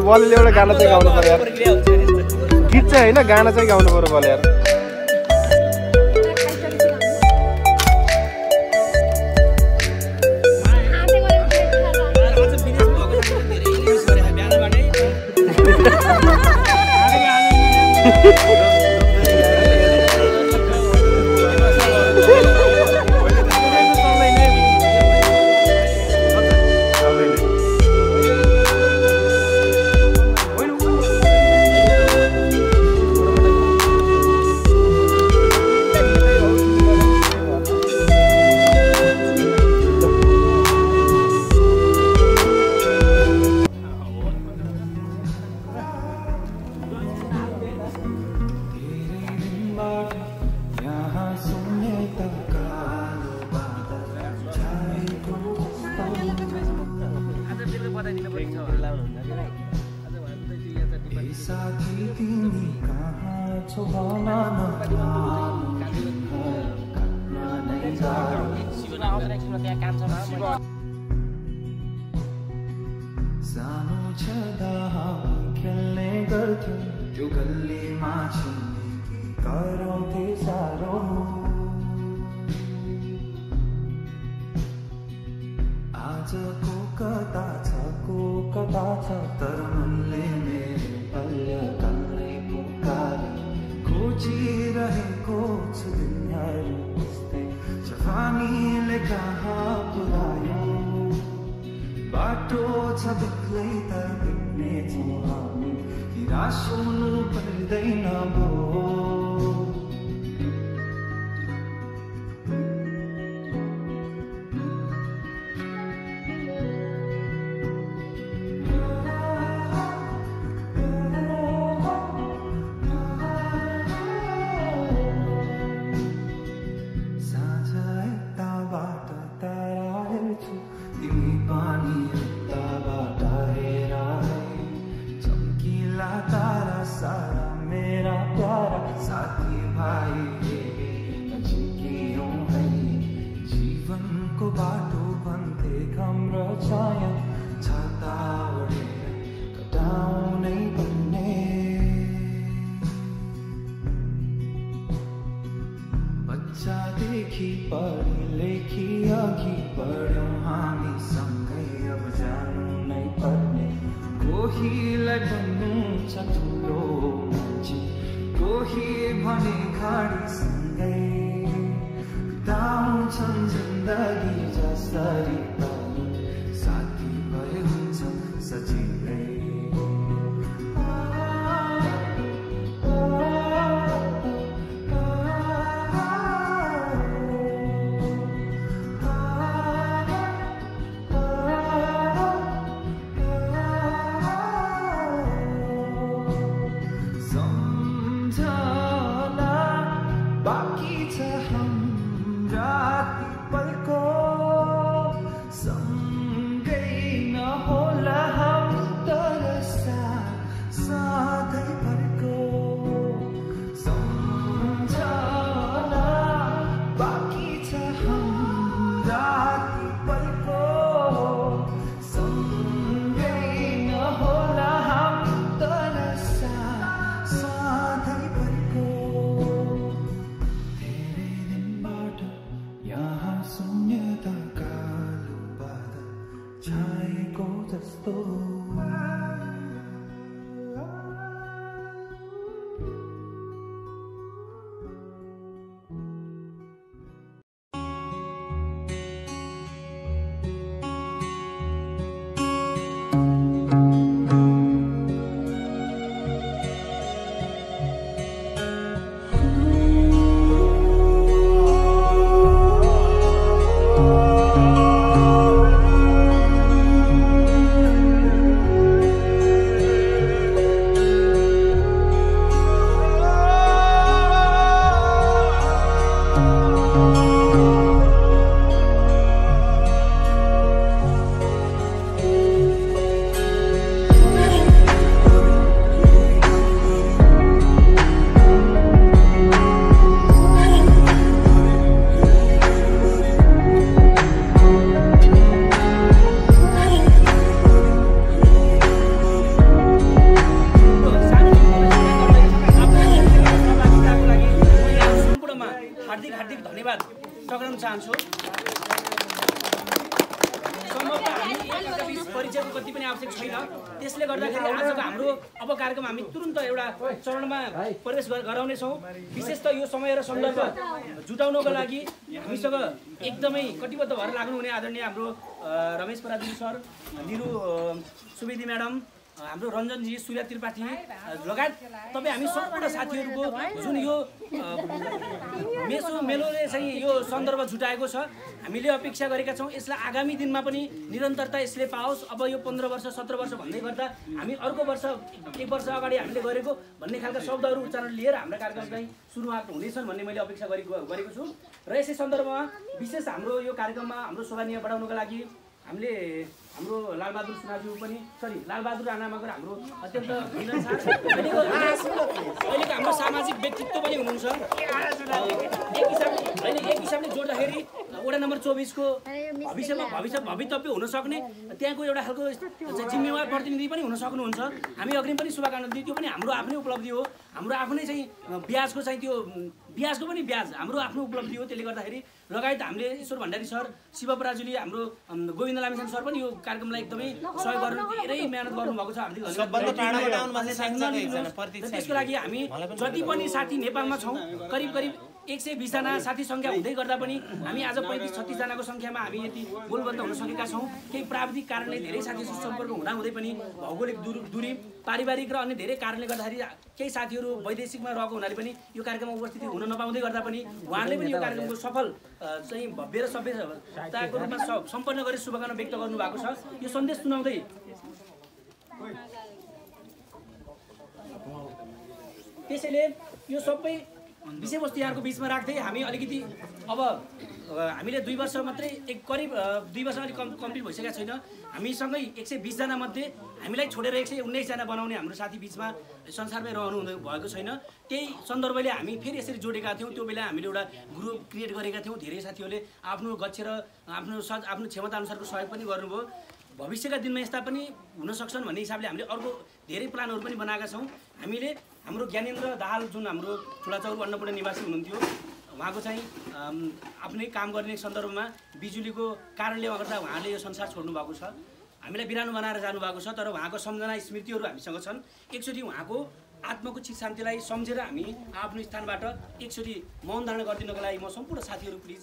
बलले एउटा गाना चाहिँ गाउनु पर्यो यार गीत चाहिँ हैन गाना चाहिँ गाउनु पर्यो बल यार परिचयको कति पनि आवश्यक छैन त्यसले गर्दाखेरि आजको हाम्रो अब कार्यक्रम हामी तुरुन्त एउटा चरणमा प्रवेश गराउनेछौँ विशेष त यो समय र सन्दर्भ जुटाउनको लागि हामीसँग एकदमै कटिबद्ध भएर लाग्नुहुने आदरणीय हाम्रो रमेश पराजुली सर निरु सुवेदी म्याडम हाम्रो रञ्जनजी सूर्य त्रिपाठी लगायत तपाईँ हामी सम्पूर्ण साथीहरूको जुन यो मेलोले चाहिँ यो सन्दर्भ जुटाएको छ हामीले अपेक्षा गरेका छौँ यसलाई आगामी दिनमा पनि निरन्तरता यसले पाओस् अब यो 15 वर्ष 17 वर्ष भन्दै गर्दा हामी अर्को वर्ष 1 वर्ष अगाडि हामीले गरेको भन्ने खालका शब्दहरू उच्चारण लिएर हाम्रो कार्यक्रम चाहिँ सुरुवात हुनेछन् भन्ने मैले अपेक्षा गरेको छु र यसै सन्दर्भमा विशेष हाम्रो यो कार्यक्रममा हाम्रो शोभानीय बढाउनको लागि हामीले हाम्रो लालबहादुर सुनाज्यू पनि लालबहादुर राणामागर हाम्रो अत्यन्त अहिलेको हाम्रो सामाजिक व्यक्तित्व पनि हुनुहुन्छ एक हिसाबले जोड्दाखेरि वडा नम्बर 24 को भवितव्य हुन सक्ने त्यहाँको एउटा खालको जिम्मेवार प्रतिनिधि पनि हुन सक्नुहुन्छ हामी अग्रिम पनि शुभकामना त्यो पनि हाम्रो आफ्नै उपलब्धि हो हाम्रो आफ्नै चाहिँ ब्याजको चाहिँ त्यो ब्याजको पनि ब्याज हाम्रो आफ्नो उपलब्धि हो त्यसले गर्दाखेरि लगायत हामीले ईश्वर भण्डारी सर शिव पराजुली हाम्रो गोविन्द लामिछाने सर पनि यो कार्यक्रमलाई एकदमै सहयोग गर्नु धेरै मेहनत गर्नुभएको छ हार्दिक त्यसको लागि हामी जति पनि साथी नेपालमा छौँ करिब 120 जना साथी संख्या हुँदै गर्दा पनि हामी आज 35-36 जनाको संख्यामा हामी यति गोलबद्ध हुन सकेका छौँ केही प्राविधिक कारणले धेरै साथीसँग सम्पर्क हुँदै पनि भौगोलिक दूरी पारिवारिक र अन्य धेरै कारणले गर्दाखेरि केही साथीहरू वैदेशिकमा रहेको हुनाले पनि यो कार्यक्रममा उपस्थित हुन नपाउँदै गर्दा पनि उहाँहरूले पनि यो कार्यक्रमको सफल चाहिँ भव्य र सभ्यताको रूपमा सम्पन्न गरी शुभकामना व्यक्त गर्नुभएको छ यो सन्देश सुनाउँदै त्यसैले यो सबै विषयवस्तु यहाँको बिचमा राख्दै हामी अलिकति अब हामीले 2 वर्ष मात्रै करिब 2 वर्ष अलिक कम्प्लिट भइसकेका छैन हामीसँगै 120 जना मध्ये हामीलाई छोडेर 119 जना बनाउने हाम्रो साथी बिचमा संसारमै रहनु भएको छैन त्यही सन्दर्भले हामी फेरि यसरी जोडेका थियौँ त्यो बेला हामीले एउटा ग्रुप क्रिएट गरेका थियौँ धेरै साथीहरूले आफ्नो गच्छ र आफ्नो क्षमता अनुसारको सहयोग पनि गर्नुभयो भविष्यका दिनमा यस्ता पनि हुन सक्छन् भन्ने हिसाबले हामीले अर्को धेरै प्लानहरू पनि बनाएका छौँ हामीले हाम्रो ज्ञानेन्द्र दाहाल जुन हाम्रो ठुलाचौर अन्नपूर्ण निवासी हुनुहुन्थ्यो उहाँको चाहिँ आफ्नै काम गर्ने सन्दर्भमा बिजुलीको कारणले गर्दा उहाँले यो संसार छोड्नु भएको छ हामीलाई बिरानो बनाएर जानुभएको छ तर उहाँको सम्झना स्मृतिहरू हामीसँग छन् एकचोटि उहाँको आत्माको चित शान्तिलाई सम्झेर हामी आफ्नो स्थानबाट एकचोटि मौन धारण गरिदिनको लागि म सम्पूर्ण साथीहरू प्लिज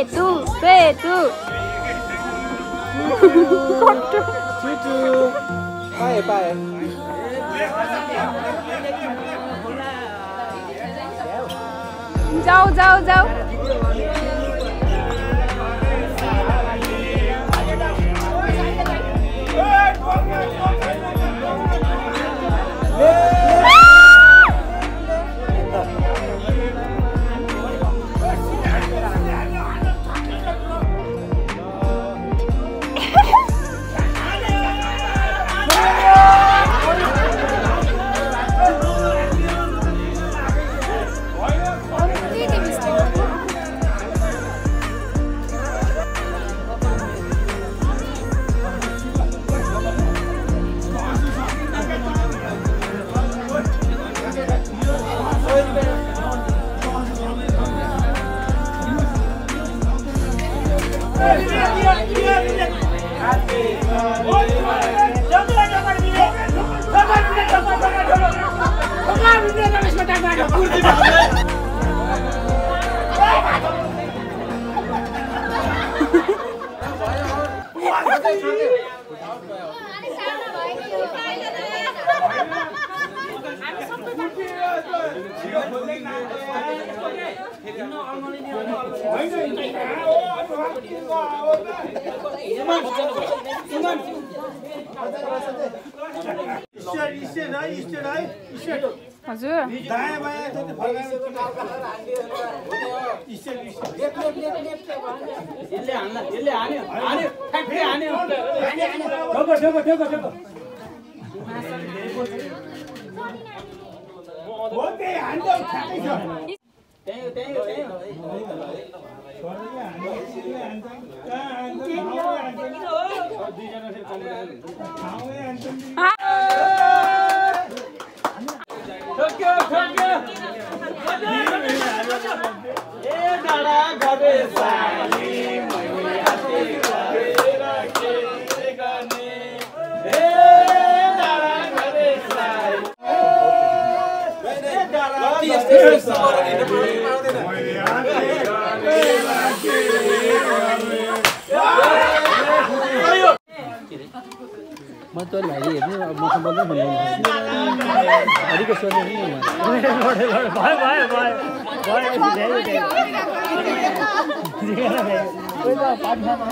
सेतु सेतु चुचु पाए जाऊ जाऊ जाऊ हजुर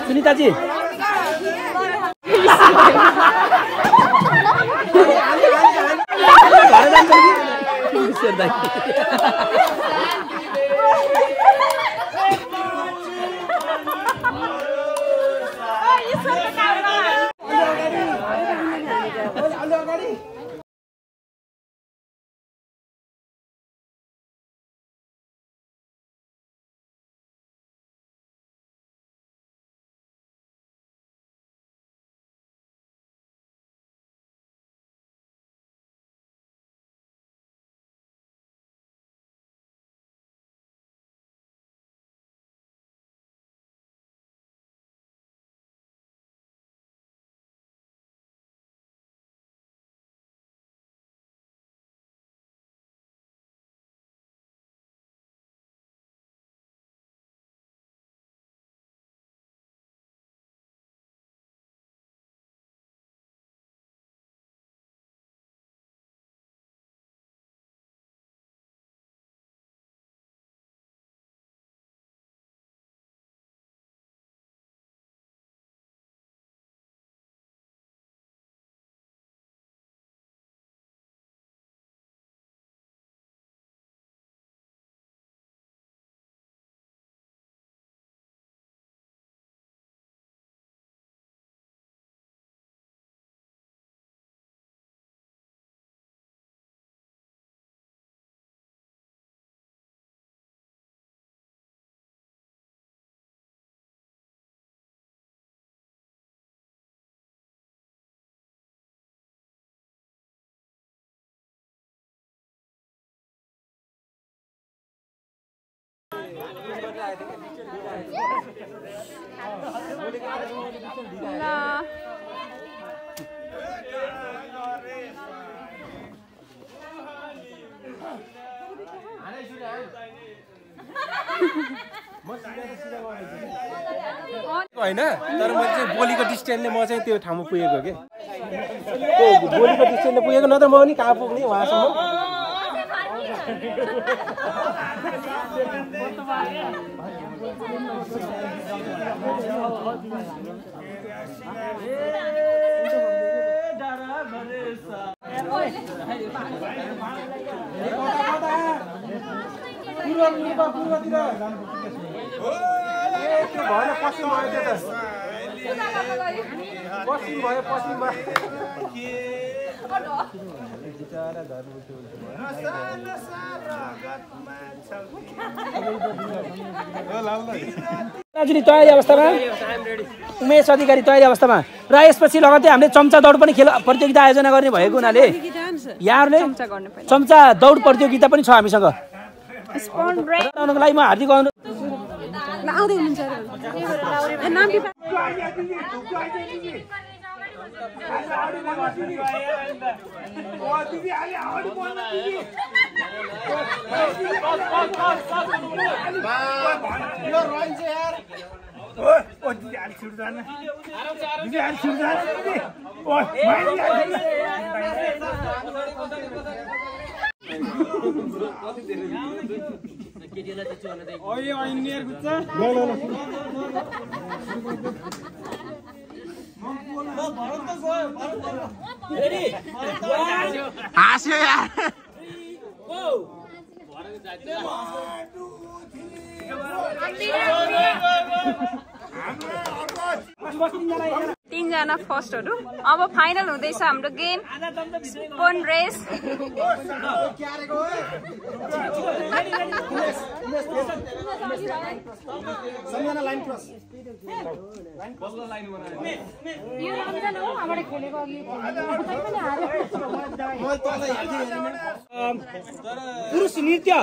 सुनीता जी होइन तर मैले चाहिँ बोलीको डिस्टेन्सले म चाहिँ त्यो ठाउँमा पुगेको के त्यो बोलीको डिस्टेन्सले पुगेको नत्र म पनि कहाँ पुग्ने उहाँसम्म त्यो भएन पश्चिम भयो त्यो त पश्चिम भयो पश्चिममा दाजुले तयारी अवस्थामा उमेश अधिकारी तयारी अवस्थामा र यसपछि लगत्तै हामीले चम्चा दौड पनि खेल प्रतियोगिता आयोजना गर्ने भएको हुनाले यहाँहरूले चम्चा दौड प्रतियोगिता पनि छ हामीसँग लागि म हार्दिक अनुरोध हाँस्यो यार तीनजना फर्स्टहरु अब फाइनल हुँदैछ हाम्रो गेम स्पोन रेस पुरुष नृत्य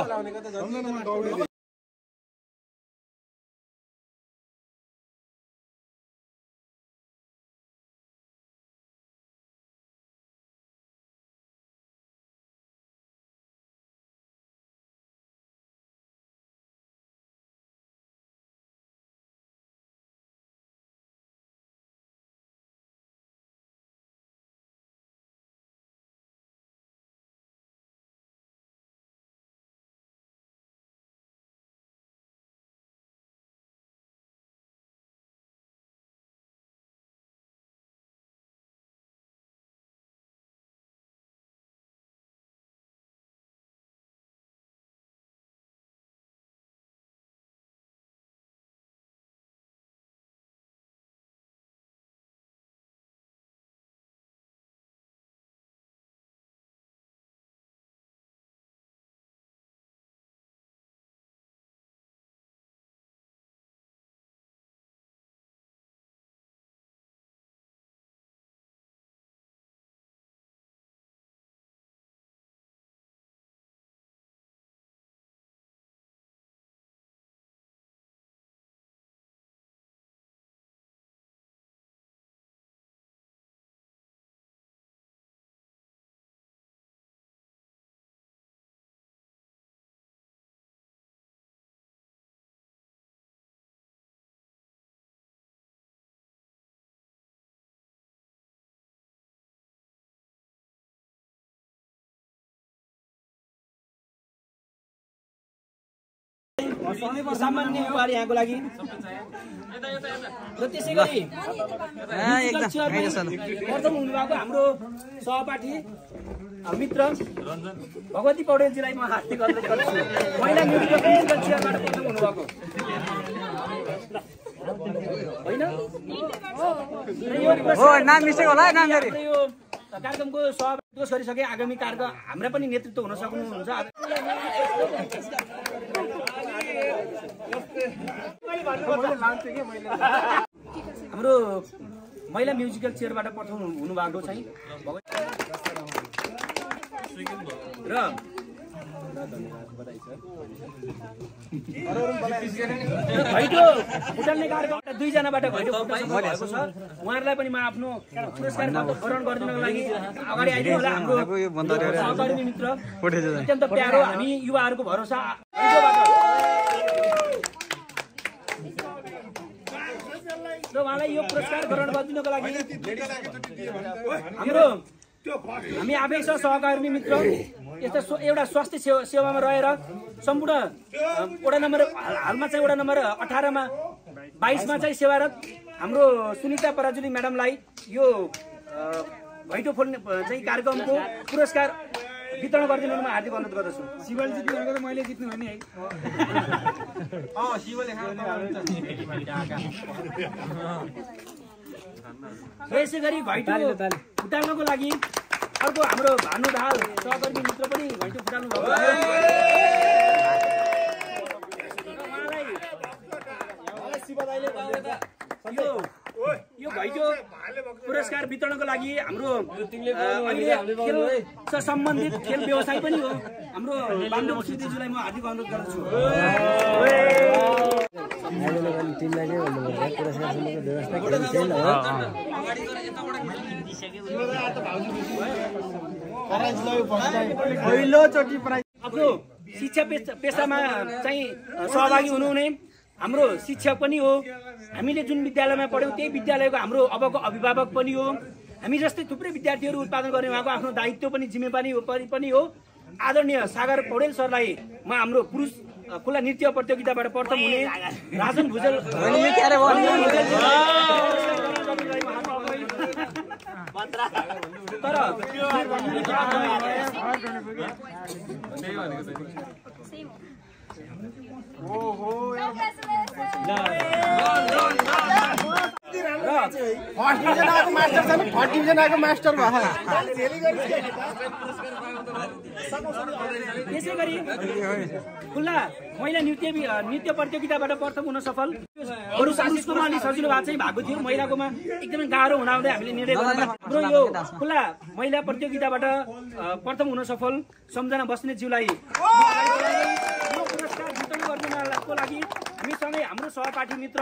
सामान्य उपहार यहाँको लागि र त्यसै गरी प्रथम हुनुभएको हाम्रो सहपाठी मित्र भगवती पौडेलजीलाई म हार्दिक अनुरोध गर्छु। महिला म्युजिकल चेयरबाट प्रथम हुनुभएको होइन नाम मिस्टेक होला नाम गरी कार्यक्रमको सहभागिता गरिसके आगामी कार्यक्रम हाम्रा पनि नेतृत्व हुन सक्नुहुन्छ। हाम्रो महिला म्युजिकल चेयरबाट प्रथम हुनुभएको चाहिँ र घैटो फुटाल्ने कार्यक्रमबाट दुईजनाबाट घैटो भएको छ। उहाँहरूलाई पनि म आफ्नो पुरस्कार ग्रहण गरिदिनको लागि अगाडि आइदिनु होला। हाम्रो सहकर्मी मित्र अत्यन्त प्यारो हामी युवाहरूको भरोसा र उहाँलाई यो पुरस्कार ग्रहण गरिदिनको लागि हामी आफै छ सहकर्मी मित्र यस्तो एउटा स्वास्थ्य सेवामा रहेर सम्पूर्ण वडा नम्बर हालमा चाहिँ वडा नम्बर 18 मा 22 मा चाहिँ सेवारत हाम्रो सुनिता पराजुली म्याडमलाई यो भैटो फोल्ने चाहिँ कार्यक्रमको पुरस्कार वितरण गरिदिनुमा हार्दिक अनुरोध गर्दछु। शिवल जित्नु भनेको त मैले जित्नु भने है शिवले यसै गरी भैटो फुटाल्नको लागि अर्को हाम्रो भानु दाहाल सहकर्मी मित्र पनि भैटो फुटाल्नु भएको यो भैटो पुरस्कार वितरणको लागि हाम्रो खेल सम्बन्धित खेल व्यवसाय पनि हो हाम्रो बान्डव सिद्धिज्यूलाई म हार्दिक अनुरोध गर्दछु। आफ्नो शिक्षा पेसामा चाहिँ सहभागी हुनुहुने हाम्रो शिक्षक पनि हो, हामीले जुन विद्यालयमा पढ्यौँ त्यही विद्यालयको हाम्रो अबको अभिभावक पनि हो, हामी जस्तै थुप्रै विद्यार्थीहरू उत्पादन गर्ने उहाँको आफ्नो दायित्व पनि जिम्मेवारी पनि हो। आदरणीय सागर पौडेल सरलाई म हाम्रो पुरुष खुला नृत्य प्रतियोगिताबाट प्रथम हुने राजन भुजेल त्यसै गरी खुल्ला महिला नृत्य प्रतियोगिताबाट प्रथम हुन सफल पुरुषकोमा अलिक सजिलो भएको थियो, महिलाकोमा एकदमै गाह्रो हुँदाहुँदै हामीले निर्णय हाम्रो यो खुल्ला महिला प्रतियोगिताबाट प्रथम हुन सफल सम्झना बस्नेतज्यूलाई पुरस्कार वितरण गर्नुको लागि हामीसँगै हाम्रो सहपाठी मित्र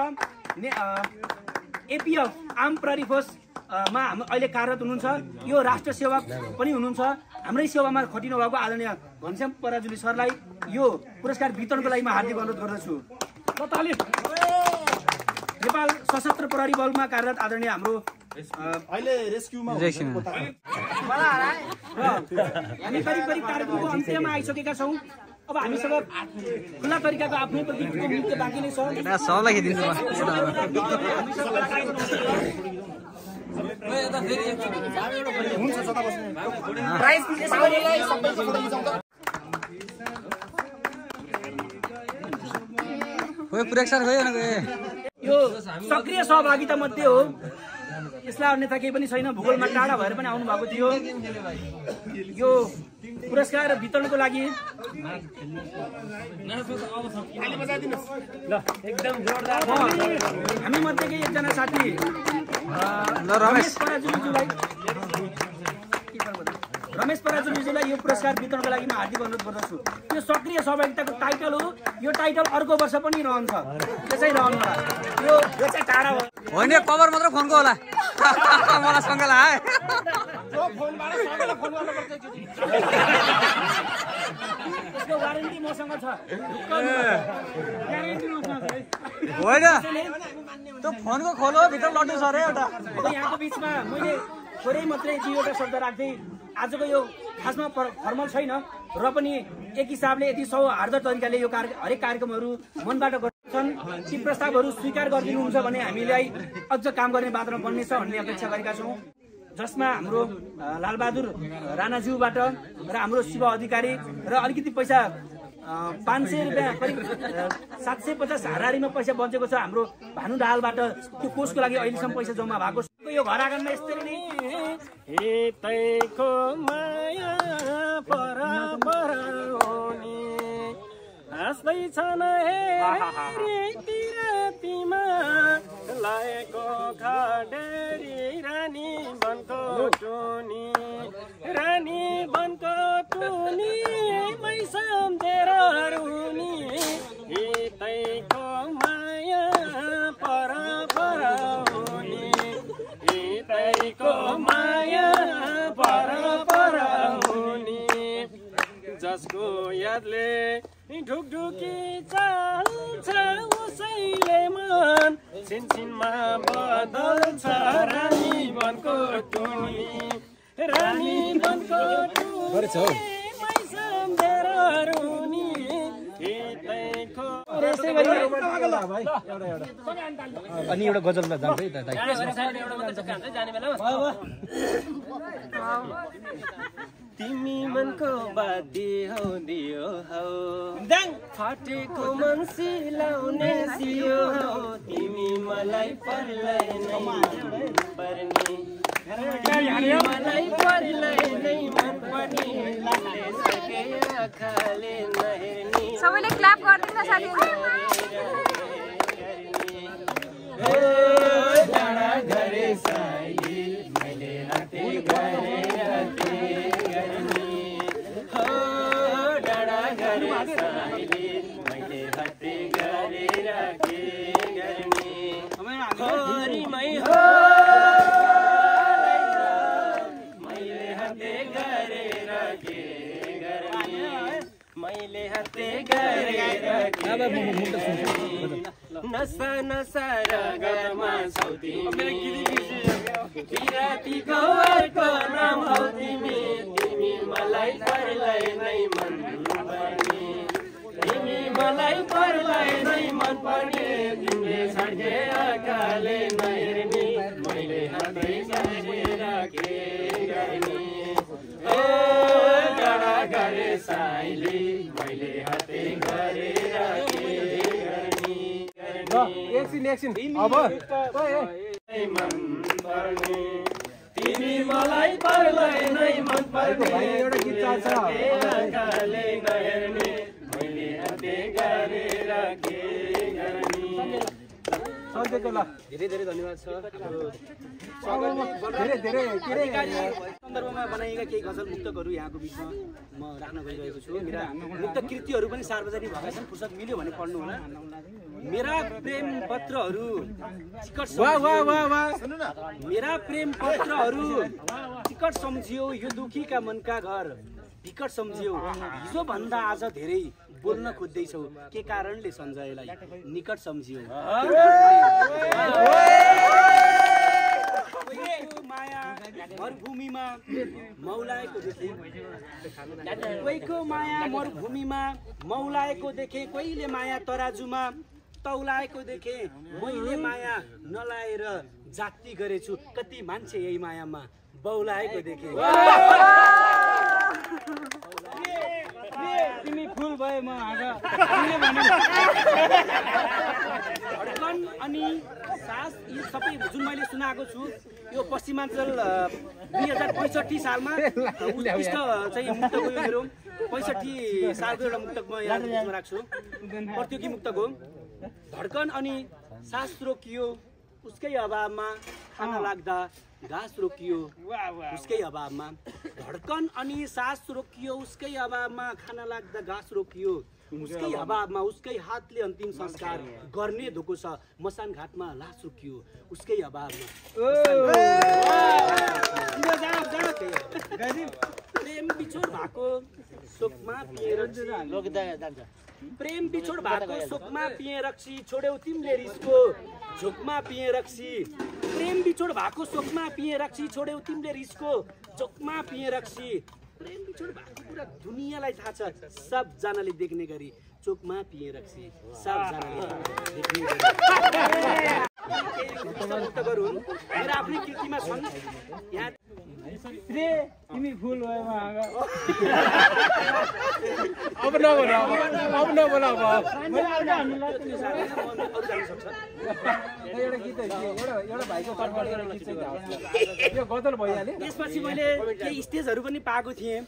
एपीएफ आर्म प्रहरी फोर्स मा अहिले कार्यरत हुनुहुन्छ, यो राष्ट्र सेवक पनि हुनुहुन्छ, हाम्रै सेवामा खटिनु भएको आदरणीय घनश्याम पराजुली सरलाई यो पुरस्कार वितरणको लागि म हार्दिक अनुरोध गर्दछु। नेपाल सशस्त्र प्रहरी बलमा कार्यरत आदरणीय हाम्रो अहिले रेस्क्युमा हामी करिब कार्यक्रमको अन्त्यमा आइसकेका छौँ। अब हामीसँग खुल्ला तरिकाको आफ्नै प्रतियोगिताको नृत्य बाँकी नै छ। यो सक्रिय सहभागिता मध्ये हो, यसलाई अन्यथा केही पनि छैन। भूगोलमा टाढा भएर पनि आउनु भएको थियो। यो पुरस्कार वितरणको लागि एकदम जोरदार हामी मध्येकै एकजना साथी रमेश पराजुलीज्यूलाई यो पुरस्कार वितरणको लागि म हार्दिक अनुरोध गर्दछु। यो सक्रिय सहभागिताको टाइटल हो, यो टाइटल अर्को वर्ष पनि रहन्छ, त्यसै रहनु होला। यो चाहिँ टाढा होइन, कभर मात्र फोनको होला मलाई सँगै लाए त्यसको वारेन्टी मसँग छ। होइन त्यो फोनको खोलो भित्र लड्नु छ रे एउटा। यहाँको बिचमा मैले थोरै मात्रै 2वटा शब्द राख्दै, आजको यो खासमा फर्मल छैन र पनि एक हिसाबले यति सौहार्द तरिकाले यो हरेक कार्यक्रमहरू मनबाट गर्छन्, ती प्रस्तावहरू स्वीकार गरिदिनुहुन्छ भने हामीलाई अझ काम गर्ने वातावरण बन्नेछ भन्ने अपेक्षा गरेका छौँ। जसमा हाम्रो लालबहादुर राणाज्यूबाट र हाम्रो शिव अधिकारी र अलिकति पैसा 500 रुपियाँ करिब 750 हाराहारीमा पैसा बचेको छ हाम्रो भानु दाहालबाट। त्यो कोषको लागि अहिलेसम्म पैसा जम्मा भएको छ। यो घर आँगनमा यसरी नै हितैको माया पर हाँस्दैछन् हेरीतिमा लागेको खडेरी रानी बनको टुनी मै सम्झेर रुनी हितैको माया पर हुनी हितैको माया पर हुनी जसको यादले ढुकढुकी चल्छ उसैले मन छिनछिनमा बदल्छ रानी वनको टुनी रानी वनको टुनी मै सम्झेर रुनी हितैको अनि एउटा गजलमा जान्छ है दाइ तिमी मनको बादी हौ दियो हौ फाटेको मन सिलाउने सियो हौ तिमी मलाई पर्लै नै पर्ने मलाई पर्लै नै मन पर्ने सके आँखाले नहेर्ने सबैले क्ल्याप गर्दिन साथीहरु डाँडा घरे साइली मैले राते गरे राते गर्ने हो डाँडा घरे साइली मैले राते गरे राते गर्ने हरिमै हो मैले हाते गरे राखे गर्ने मैले हाते गरे राखे नसा नसा रगरमा छौ तिमी किरातीको अर्को नाम हौ तिमी तिमी मलाई पर्लै नै मन पर्ने तिमी मलाई पर्लै नै मन पर्ने तिमीले छड्के आँखाले नहेर्ने मैले हातै गरे राखे गर्ने ओ डाँडा गरे साइली मैले हातै गरे राखे एकछिन अब मन पर्ने तिमी मलाई पर्लै नै मन पर्ने एउटा गीत चाल्छ आँखाले नहेर्ने मैले हाते गरे राखे गर्ने सन्चेको ल धेरै धेरै धन्यवाद छ धेरै सन्दर्भमा बनाइएका केही गजल मुक्तकहरू यहाँको बिचमा म राख्न गइरहेको छु मेरा मुक्त कृतिहरू पनि सार्वजनिक भएका छन् फुर्सद मिल्यो भने पढ्नु होला मेरा प्रेम पत्रहरू मेरा प्रेम पत्रहरू टिकट सम्झियो यो दुखीका मनका घर विकट सम्झियो हिजो भन्दा आज धेरै बोल्न खोज्दैछौ के कारणले सञ्जयलाई निकट सम्झियो माया मरुभूमिमा मौलाएको देखे कोहीको माया मरुभूमिमा मौलाएको देखे कोहीले माया तराजुमा तौलाएको देखे मैले माया नलाएर जाति गरेछु कति मान्छे यही मायामा बौलाएको देखे तिमी फुल भयो म धड्कन अनि सास यी सबै जुन मैले सुनाएको छु यो पश्चिमाञ्चल 2065 सालमा उत्कृष्ट चाहिँ मुक्तक हो मेरो 65 सालको एउटा मुक्तक म यहाँ राख्छु प्रतियोगी मुक्तक हो धड्कन अनि सास रोकियो उसकै अभावमा खाना लाग्दा घाँस रोकियो उसकै अभावमा धड्कन अनि सास रोकियो उसकै अभावमा खाना लाग्दा घाँस रोकियो उसकै अभावमा उसकै हातले अन्तिम संस्कार गर्ने धोको छ मसान घाटमा लास रोकियो उसकै अभावमा प्रेम बिछोड भएको शोकमा पिएर प्रेम बिछोड भएको शोकमा पिए रक्सी छोड्यौ तिमीले रिसको झोकमा पिए रक्सी प्रेम बिछोड भएको शोकमा पिए रक्सी छोड्यौ तिमीले रिसको झोकमा पिए रक्सी प्रेम बिछोड भएको कुरा दुनियाँलाई थाहा छ सबजनाले देख्ने गरी चोकमा पिए रक्सी सबजनाले देख्ने गरी मेरा आफ्नै कृतिमा छन् यहाँ तिमी फुल भयो म अब नबोला एउटा गीत एउटा भाइको यो गजल भइहाल्यो त्यसपछि मैले केही स्टेजहरू पनि पाएको थिएँ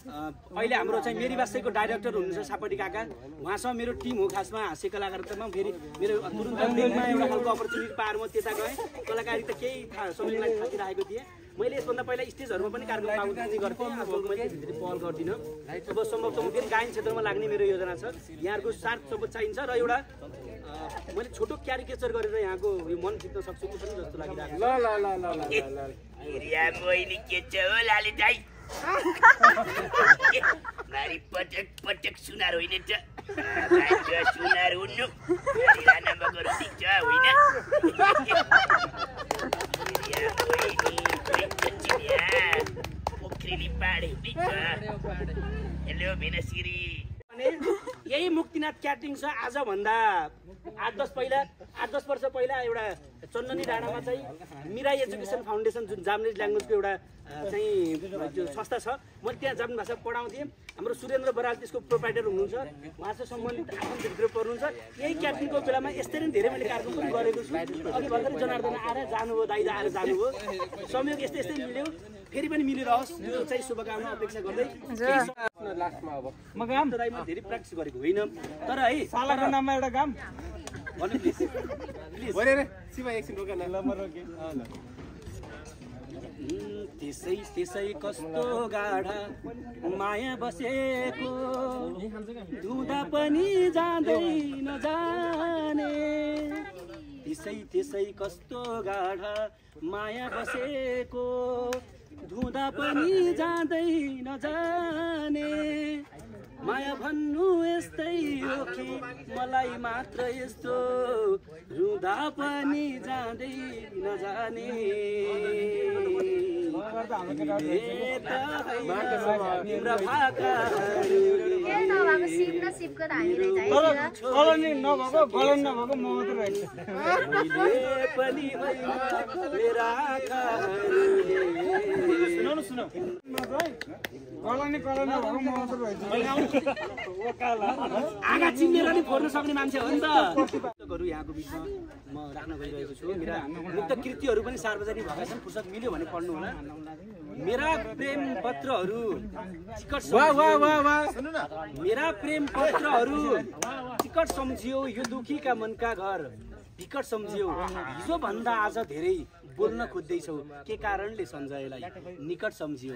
अहिले हाम्रो चाहिँ मेरी बासैको डाइरेक्टर हुनुहुन्छ सापटी काका उहाँसँग मेरो टिम हो खासमा हाँस्य कलाकारितामा फेरि मेरो तुरुन्त फिल्ममा एउटा खालको अपर्च्युनिटी पाएर म त्यता गएँ कलाकारिता केही सबैलाई थाकिरहेको थिएँ मैले यसभन्दा पहिला स्टेजहरूमा पनि कार्यक्रम पाउने गर्थेँ अब मैले धेरै पहल गर्दिनँ अब सम्भवतः फेरि गायन क्षेत्रमा लाग्ने मेरो योजना छ यहाँहरूको साथ सपोर्ट चाहिन्छ र एउटा मैले छोटो क्यारिकेचर गरेर यहाँको यो मन जित्न सक्छु कि पनि जस्तो लागिरहेको मारी पटक पटक सुनार होइन त सुनार हुनु नम्बर ठिक छ होइन पोखरेली पाडे हेलो भेनासिरी यही मुक्तिनाथ क्याटरिङ छ आजभन्दा 8-10 वर्ष पहिला एउटा चन्दनी डाँडामा चाहिँ मिरा एजुकेसन फाउन्डेसन जुन जापानिज ल्याङ्ग्वेजको एउटा चाहिँ संस्था छ म त्यहाँ जापानी भाषा पढाउँथेँ हाम्रो सुरेन्द्र बराल त्यसको प्रोप्राइटर हुनुहुन्छ उहाँसँग सम्बन्धित आफन्तभित्र पर्नुहुन्छ यही क्याटरिङको बेलामा यस्तै नै धेरै मैले कार्यक्रम पनि गरेको छु अघि भर्खरै जनार्दन आएर जानुभयो दाइ आएर जानुभयो संयोग यस्तै मिल्यो फेरि पनि मिलिरहोस् त्यो चाहिँ शुभकामना अपेक्षा गर्दै लास्टमा अब म काम दाइ म धेरै प्र्याक्टिस गरेको होइन तर है सालाको नाममा एउटा काम भन्नु प्लिज शिवा एकछिन रोक न त्यसै कस्तो गाढा माया बसेको धुँदा पनि जाँदैन जाने त्यसै कस्तो गाढा माया बसेको धुँदा पनि जाँदैन जाने माया भन्नु यस्तै हो कि मलाई मात्र यस्तो रुँदा पनि जाँदै नजाने तिम्रा कलनी नभएको गलन नभएको म मात्र रहेछ पनि सुनौ कलनी नभएको म मात्र रहेछ आगा चिन्नेर नि फोर्न सक्ने मान्छे हो नि त यहाँको बिचमा म राख्न गइरहेको छु मेरा मुक्त कृतिहरू पनि सार्वजनिक भएका छन् फुर्सद मिल्यो भने पढ्नु होला मेरा प्रेम पत्रहरू मेरा प्रेम पत्रहरू टिकट सम्झियो यो दुखीका मनका घर टिकट सम्झियो हिजो भन्दा आज धेरै बोल्न खोज्दैछौ के कारणले सञ्जयलाई निकट सम्झियो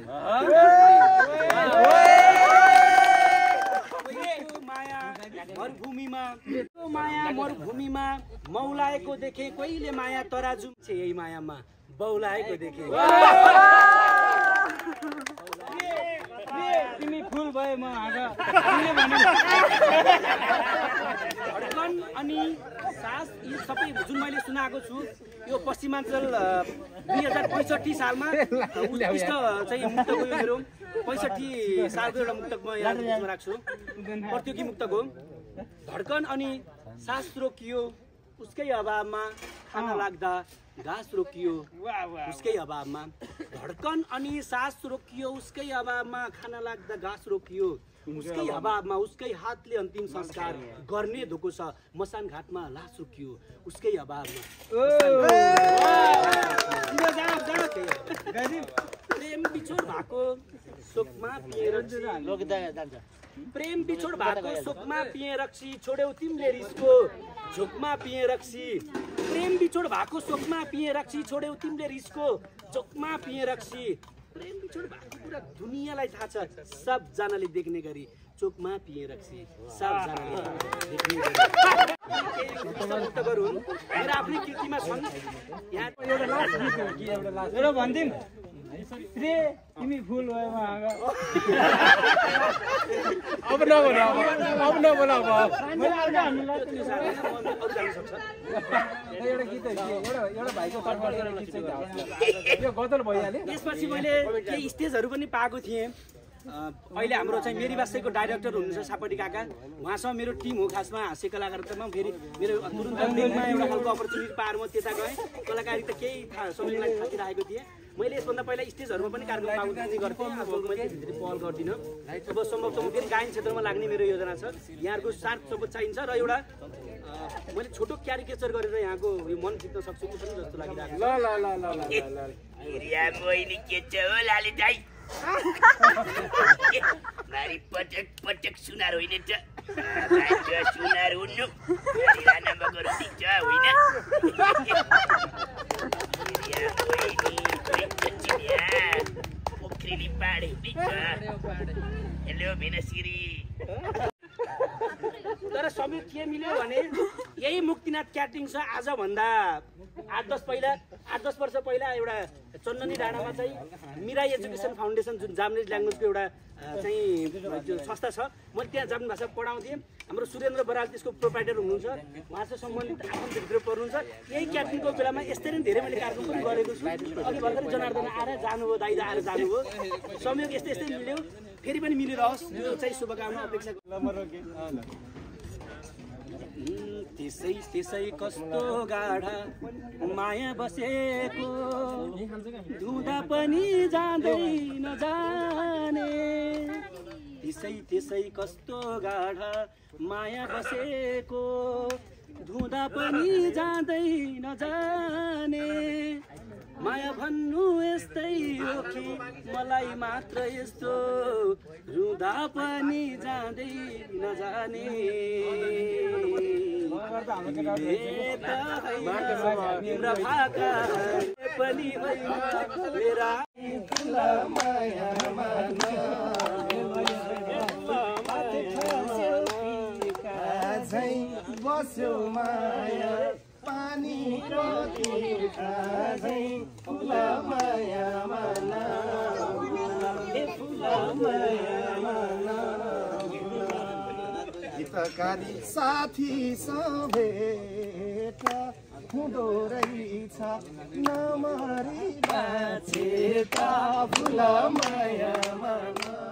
माया मरुभूमिमा मौलाएको देखे कहिले माया तराजु छ यही मायामा बौलाएको देखे तिमी फुल भए म हाँगा धड्कन अनि सास यी सबै जुन मैले सुनाएको छु यो पश्चिमाञ्चल 2065 सालमा उत्कृष्ट चाहिँ मुक्तक हो मेरो 65 सालको एउटा मुक्तक म यहाँ बिचमा राख्छु प्रतियोगी मुक्तक हो धड्कन अनि सास रोकियो उसकै अभावमा खाना लाग्दा घाँस रोकियो उसकै अभावमा धड्कन अनि सास रोकियो उसकै अभावमा खाना लाग्दा घाँस रोकियो उसकै अभावमा उसकै हातले अन्तिम संस्कार गर्ने धोको छ मसान घाटमा लास रोकियो उसकै अभावमा प्रेम बिछोड भएको शोकमा पिएर प्रेम बिछोड भएको शोकमा पिए रक्सी छोड्यौ तिमीले रिसको झोकमा पिए रक्सी प्रेम बिछोड भएको शोकमा पिए रक्सी छोड्यौ तिमीले रिसको झोकमा पिए रक्सी प्रेम बिछोड भएको कुरा दुनियाँलाई थाहा छ सबजनाले देख्ने गरी चोकमा पिए रक्सी सबजनाले देख्ने गरी मेरो आफ्नै कृतिमा छन् यहाँ एउटा भन्दिम तिमी फुल भयो म हाँगा अब नबोल अब एउटा गीत एउटा भाइको तर्फबाट एउटा गीत चाहिँ यो गजल भइहाल्यो त्यसपछि मैले केही स्टेजहरू पनि पाएको थिएँ अहिले हाम्रो चाहिँ मेरी वास्तैको डाइरेक्टर हुनुहुन्छ सापटी काका उहाँसँग मेरो टिम हो खासमा हाँस्य कलाकारितामा फेरि मेरो तुरुन्त दिनमा एउटा खालको अपर्च्युनिटी पाएर म त्यता गएँ कलाकारिता केही समयलाई थाकिरहेको थिएँ मैले यसभन्दा पहिला स्टेजहरूमा पनि कार्यक्रम पाउने गर्थेँ अब मैले धेरै पहल गर्दिनँ अब सम्भवतः फेरि गायन क्षेत्रमा लाग्ने मेरो योजना छ यहाँहरूको साथ सपोर्ट चाहिन्छ र एउटा मैले छोटो क्यारिकेचर गरेर यहाँको यो मन जित्न सक्छु कि पनि जस्तो लागिरहेको मारी पटक सुनार होइन त सुनार हुनु नम्बर ठिक छ होइन पोखरेली पाडे हेलो भेनासिरी तर समय के मिल्यो भने यही मुक्तिनाथ क्याटरिङ छ आजभन्दा 8-10 वर्ष पहिला एउटा चन्दनी डाँडामा चाहिँ मिरा एजुकेसन फाउन्डेसन जुन जापानिज ल्याङ्ग्वेजको एउटा चाहिँ संस्था छ, मैले त्यहाँ जापानी भाषा पढाउँथेँ। हाम्रो सुरेन्द्र बराल त्यसको प्रोप्राइटर हुनुहुन्छ, उहाँसँग सम्बन्धित आफन्तभित्र पर्नुहुन्छ। यही क्याप्टिनको बेलामा यस्तै नै धेरै मैले कार्यक्रम पनि गरेको छु। अघि भर्खरै जनार्दन आएर जानुभयो, दाइदा आएर जानुभयो, संयोग यस्तै यस्तै मिल्यो, फेरि पनि मिलिरहोस्, यो चाहिँ शुभकामना अपेक्षा। त्यसै त्यसै कस्तो गाढा माया बसेको, धुँदा पनि जाँदै नजाने। त्यसै त्यसै कस्तो गाढा माया बसेको, धुँदा पनि जाँदै नजाने। माया भन्नु यस्तै हो कि मलाई मात्र यस्तो, रुँदा पनि जाँदै नजाने। तिम्रा भाका पनि मेरा बस्यो माया पानीको तिर्खा झैं फुला माया माना फुला माया माना। गीतकारी साथी भेट हुँदो रहेछ नमरी बाछेका फुला माया माना।